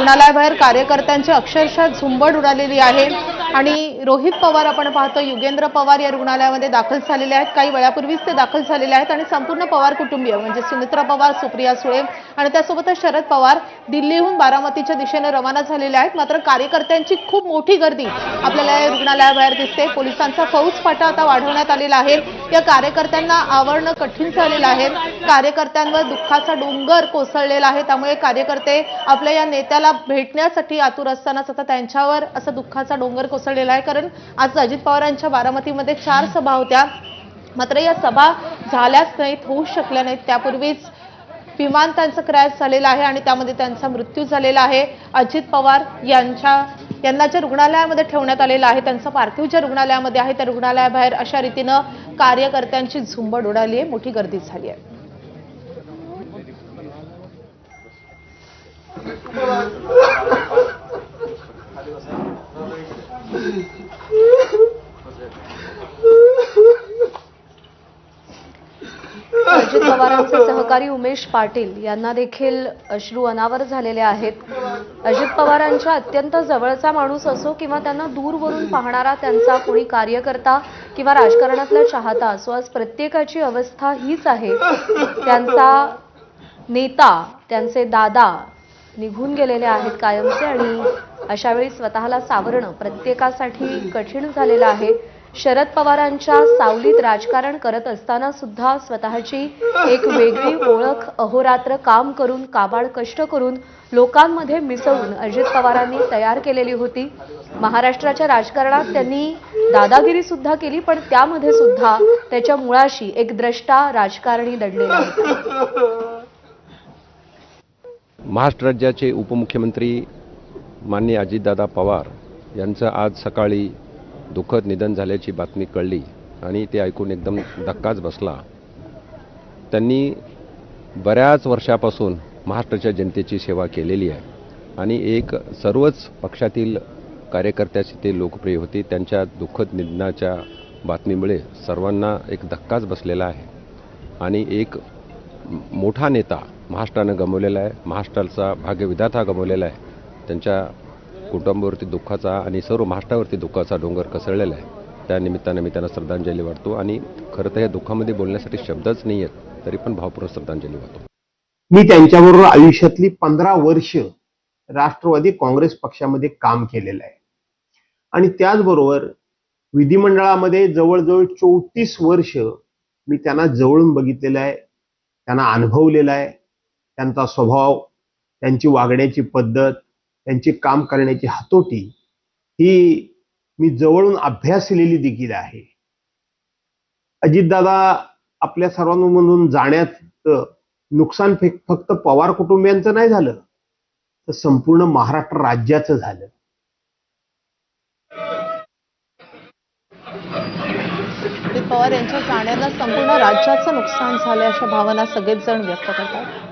रुग्णालयाबाहेर कार्यकर्त्यांची अक्षरशः झुंबड उडालेली आहे आणि रोहित पवार आपण पाहतो, युगेंद्र पवार या रुग्णालयामध्ये दाखल झालेले आहेत। काही वेळापूर्वीच ते दाखल झालेले आहेत आणि संपूर्ण पवार कुटुंबीय म्हणजे सुमित्रा पवार, सुप्रिया सुळे आणि त्यासोबतच शरद पवार दिल्लीहून बारामतीच्या दिशेने रवाना झालेले आहेत। मात्र कार्यकर्त्यांची खूप मोठी गर्दी आपल्याला या रुग्णालयाबाहेर दिसते। पोलिसांचा फौजफाटा आता वाढवण्यात आलेला आहे। या कार्यकर्त्यांना आवरणं कठीण झालेलं आहे। कार्यकर्त्यांवर दुःखाचा डोंगर कोसळलेला आहे। त्यामुळे कार्यकर्ते आपल्या या नेत्याला भेटण्यासाठी आतुर असतानाच आता त्यांच्यावर असा दुःखाचा डोंगर कोसळलेला आहे। कारण आज अजित पवारांच्या बारामतीमध्ये 4 सभा होत्या, मात्र या सभा झाल्याच नाहीत, होऊ शकल्या नाहीत। त्यापूर्वीच विमान त्यांचं क्रॅश झालेलं आहे आणि त्यामध्ये त्यांचा मृत्यू झालेला आहे। अजित पवार यांना ज्या रुग्णालयामध्ये ठेवण्यात आलेलं आहे, त्यांचं पार्थिव ज्या रुग्णालयामध्ये आहे त्या रुग्णालयाबाहेर अशा रीतीनं कार्यकर्त्यांची झुंबड उडाली आहे, मोठी गर्दी झाली आहे। अजित पवारांचे सहकारी उमेश पाटील यांना देखील अश्रू अनावर झालेले आहेत। अजित पवारांच्या अत्यंत जवळचा माणूस असो किंवा त्यांना दूरवरून पाहणारा त्यांचा कोणी कार्यकर्ता किंवा राजकारणातला चाहता असो, आज प्रत्येकाची अवस्था हीच आहे। त्यांचा नेता, त्यांचे दादा निघून गेलेले आहेत कायमचे आणि अशा वेळी स्वतःला सावरणं प्रत्येकासाठी कठीण झालेलं आहे। शरद पवारांच्या सावलीत राजकारण करत असताना सुद्धा स्वतःची एक वेगळी ओळख अहोरात्र काम करून, काबाड कष्ट करून लोकांमध्ये मिसळून अजित पवारांनी तयार केलेली होती। महाराष्ट्राच्या राजकारणात त्यांनी दादागिरी सुद्धा केली, पण त्यामध्ये सुद्धा त्याच्या मुळाशी एक द्रष्टा राजकारणी दडलेला होता। महाराष्ट्र राज्याचे उपमुख्यमंत्री माननीय अजितदादा पवार यांचं आज सकाळी दुःखद निधन झाल्याची बातमी कळली आणि ते ऐकून एकदम धक्काच बसला। त्यांनी बऱ्याच वर्षापासून महाराष्ट्राच्या जनतेची सेवा केलेली आहे आणि एक सर्वच पक्षातील कार्यकर्त्याची ते लोकप्रिय होते। त्यांच्या दुःखद निधनाच्या बातमीमुळे सर्वांना एक धक्काच बसलेला आहे आणि एक मोठा नेता महाराष्ट्रानं गमावलेला आहे, महाराष्ट्राचा भाग्यविधाता गमावलेला आहे। त्यांच्या कुटुंबावरती दुःखाचा आणि सर्व महाराष्ट्रावरती दुःखाचा डोंगर कोसळलेला आहे। त्या निमित्तानं मी त्यांना श्रद्धांजली वाहतो आणि खरं तर या दुःखामध्ये बोलण्यासाठी शब्दच नाही आहेत, तरी पण भावपूर्ण श्रद्धांजली वाहतो। मी त्यांच्याबरोबर आयुष्यातली 15 वर्ष राष्ट्रवादी काँग्रेस पक्षामध्ये काम केलेलं आहे आणि त्याचबरोबर विधिमंडळामध्ये जवळजवळ 34 वर्ष मी त्यांना जवळून बघितलेलं आहे, त्यांना अनुभवलेला आहे। त्यांचा स्वभाव, त्यांची वागण्याची पद्धत, त्यांची काम करण्याची हातोटी ही मी जवळून अभ्यासलेली देखील आहे। अजितदादा आपल्या सर्वांमधून जाण्याचं नुकसान फक्त पवार कुटुंबियांचं नाही झालं, तर संपूर्ण महाराष्ट्र राज्याचं झालं। अजित पवार यांच्या जाण्यानं संपूर्ण राज्याचं नुकसान झालं अशा भावना सगळेच जण व्यक्त करतात।